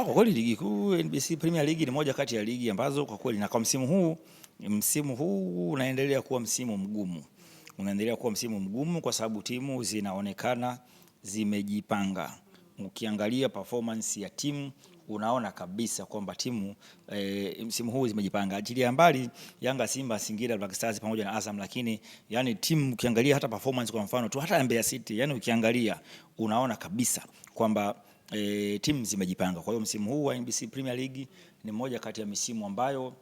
Kwa kweli ligi kuu NBC Premier League ni moja kati ya ligi ambazo kwa kweli, na kwa msimu huu unaendelea kuwa msimu mgumu. Unaendelea kuwa msimu mgumu kwa sababu timu zinaonekana zimejipanga. Ukiangalia performance ya timu unaona kabisa kwamba timu msimu huu zimejipanga. Achilia mbali Yanga, Simba, Singida Black Stars pamoja na Azam, lakini yani timu ukiangalia hata performance, kwa mfano tu hata Mbeya City, yani ukiangalia unaona kabisa kwamba timu zimejipanga. Kwa hiyo msimu huu wa NBC Premier League ni moja kati ya misimu ambayo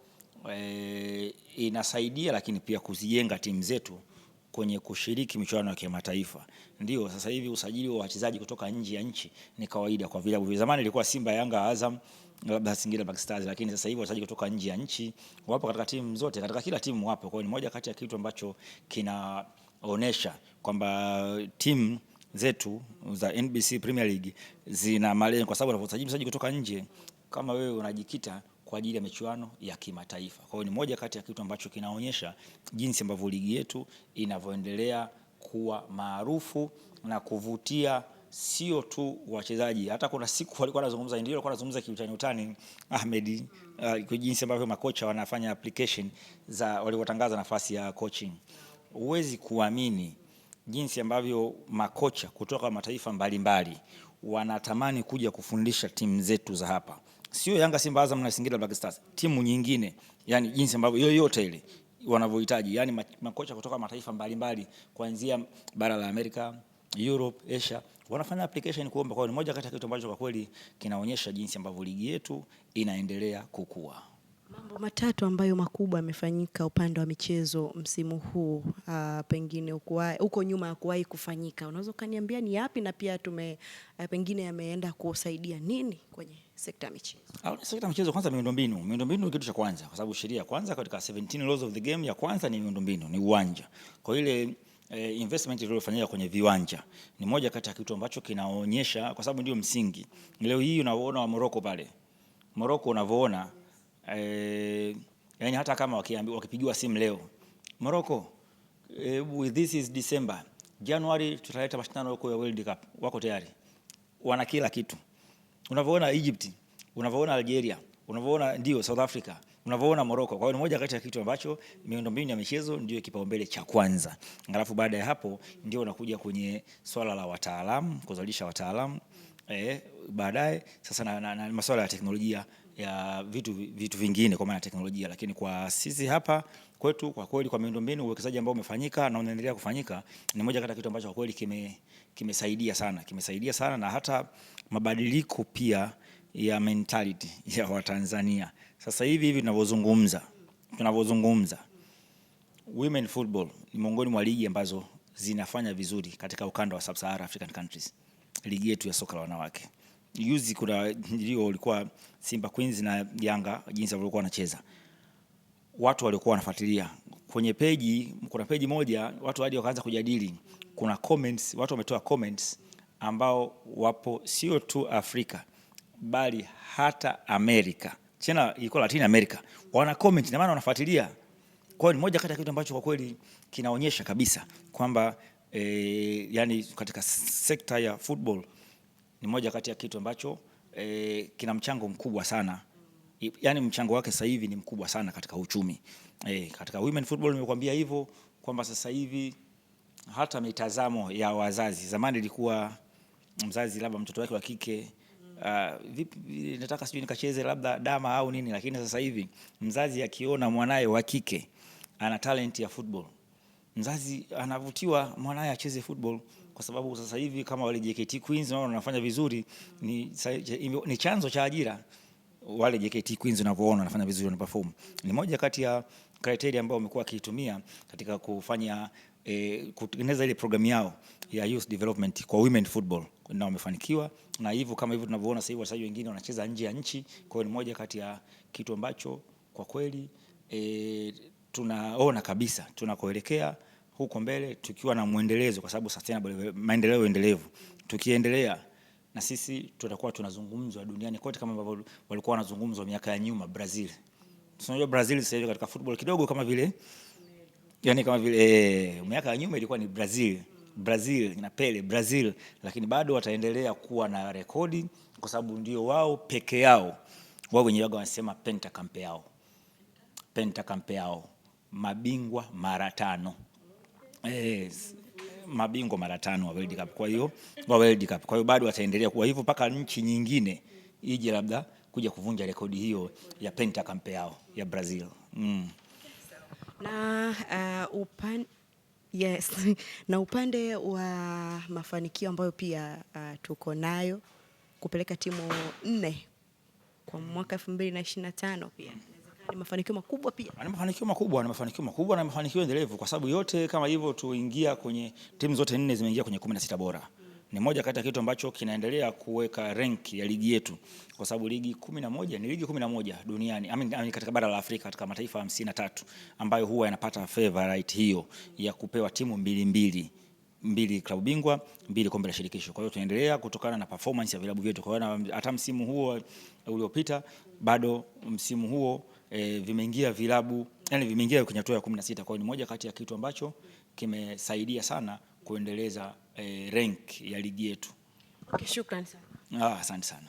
inasaidia, lakini pia kuzijenga timu zetu kwenye kushiriki michuano ya kimataifa. Ndio sasa hivi usajili wa wachezaji kutoka nje ya nchi ni kawaida kwa vilabu. Zamani ilikuwa Simba, Yanga, Azam, labda Singida Black Stars, lakini sasa hivi wachezaji kutoka nje ya nchi wapo katika timu zote, katika kila timu wapo. Kwa hiyo ni moja kati ya kitu ambacho kinaonesha kwamba timu zetu za NBC Premier League zina malengo, kwa sababu unaposajili mchezaji kutoka nje, kama wewe unajikita kwa ajili ya michuano ya kimataifa. Kwa hiyo ni moja kati ya kitu ambacho kinaonyesha jinsi ambavyo ligi yetu inavyoendelea kuwa maarufu na kuvutia sio tu wachezaji. Hata kuna siku walikuwa wanazungumza, ndio walikuwa wanazungumza kiutani Ahmed, kwa jinsi ambavyo makocha wanafanya application za waliotangaza nafasi ya coaching. Huwezi kuamini jinsi ambavyo makocha kutoka mataifa mbalimbali wanatamani kuja kufundisha timu zetu za hapa. Sio Yanga, Simba, Azam na Singida Black Stars, timu nyingine, yani jinsi ambavyo yoyote ile wanavyohitaji, yani makocha kutoka mataifa mbalimbali kuanzia bara la Amerika, Europe, Asia wanafanya application kuomba. Kwa hiyo ni moja kati ya kitu ambacho kwa kweli kinaonyesha jinsi ambavyo ligi yetu inaendelea kukua. Mambo matatu ambayo makubwa yamefanyika upande wa michezo msimu huu, pengine huko nyuma hakuwahi kufanyika. Unaweza kaniambia ni yapi, na pia pengine yameenda kusaidia nini kwenye sekta ya michezo? Sekta ya michezo, kwanza miundombinu. Miundombinu ni kitu cha kwanza, kwa sababu sheria kwanza katika 17 laws of the game ya kwanza ni miundombinu, ni uwanja. Kwa ile investment iliyofanyika kwenye viwanja ni moja kati ya kitu ambacho kinaonyesha, kwa sababu ndio msingi. Leo hii unaona wa Morocco pale. Morocco unavyoona yani hata kama wakipigiwa simu leo, Morocco, this is December, January tutaleta mashindano huko ya World Cup, wako tayari, wana kila kitu. Unavyoona Egypt, unavyoona Algeria, unavyoona ndio South Africa, unavyoona Morocco. Kwa hiyo ni moja kati ya kitu ambacho miundombinu ya michezo ndio kipaumbele cha kwanza. Alafu baada ya hapo ndio unakuja kwenye swala la wataalamu, kuzalisha wataalamu, baadaye sasa na masuala ya teknolojia ya vitu vingine kwa maana teknolojia. Lakini kwa sisi hapa kwetu, kwa kweli, kwa miundombinu, uwekezaji ambao umefanyika na unaendelea kufanyika ni moja kati ya kitu ambacho kwa kweli kimesaidia sana, na hata mabadiliko pia ya mentality ya Watanzania. Sasa hivi tunavyozungumza women football ni miongoni mwa ligi ambazo zinafanya vizuri katika ukanda wa Sub-Sahara African countries. Ligi yetu ya soka la wanawake, juzi kuna ndio ulikuwa Simba Queens na Yanga, jinsi walivyokuwa wanacheza, watu walikuwa wanafuatilia kwenye peji. Kuna peji moja watu hadi wakaanza kujadili, kuna comments, watu wametoa comments ambao wapo sio tu Afrika bali hata Amerika, tena iko Latin America, wana comment na maana wanafuatilia. Kwa hiyo ni moja kati ya kitu ambacho kwa kweli kinaonyesha kabisa kwamba yani katika sekta ya football ni moja kati ya kitu ambacho kina mchango mkubwa sana. Yani mchango wake sasa hivi ni mkubwa sana katika uchumi. Katika women football nimekuambia hivyo kwamba sasa hivi hata mitazamo ya wazazi, zamani ilikuwa mzazi labda mtoto wake wa kike vipi, nataka sijui nikacheze labda dama au nini, lakini sasa hivi mzazi akiona mwanae wa kike ana talent ya football, mzazi anavutiwa mwanae acheze football, kwa sababu sasa hivi kama wale JKT Queens wao wanafanya vizuri, ni chanzo cha ajira. Wale JKT Queens unavyoona wanafanya vizuri, wana perform, ni moja kati ya criteria ambayo wamekuwa wakiitumia katika kufanya kutengeneza ile program yao ya youth development kwa women football, na wamefanikiwa. Na hivyo kama hivyo tunavyoona sasa hivi wachezaji wengine wanacheza nje ya nchi. Kwa hiyo ni moja kati ya kitu ambacho kwa kweli tunaona kabisa tunakoelekea huko mbele, tukiwa na muendelezo, kwa sababu sustainable, maendeleo endelevu, tukiendelea na sisi tutakuwa tunazungumzwa duniani kote kama ambavyo walikuwa wanazungumzwa miaka ya nyuma. Brazil, tunajua Brazil sasa hivi katika football kidogo kama vile yani kama vile miaka ya nyuma ilikuwa ni Brazil na Pele Brazil, lakini bado wataendelea kuwa na rekodi kwa sababu ndio wao peke yao, wao wenyewe wanasema pentakampeao, mabingwa mara 5. Mabingwa mara 5 wa World Cup. Kwa hiyo bado wataendelea kuwa hivyo mpaka nchi nyingine ije labda kuja kuvunja rekodi hiyo ya pentakampeao ya Brazil. Na yes. Na upande wa mafanikio ambayo pia tuko nayo kupeleka timu 4 kwa mwaka 2025 pia ni mafanikio makubwa pia. Ni mafanikio makubwa na mafanikio endelevu, kwa sababu yote kama hivyo tuingia kwenye timu zote 4 zimeingia kwenye 16 bora. Ni moja kati ya kitu ambacho kinaendelea kuweka rank ya ligi yetu, kwa sababu ligi 11 ni ligi 11 duniani, katika bara la Afrika, katika mataifa 53 ambayo huwa yanapata favorite hiyo ya kupewa timu 2 klabu bingwa, 2 kombe la shirikisho. Kwa hiyo tunaendelea kutokana na performance ya vilabu vyetu. Kwa hiyo hata msimu huo uliopita, bado msimu huo vimeingia vilabu, yani vimeingia kwenye hatua ya 16. Kwa hiyo ni moja kati ya kitu ambacho kimesaidia sana kuendeleza rank ya ligi yetu. Shukrani sana. Asante sana.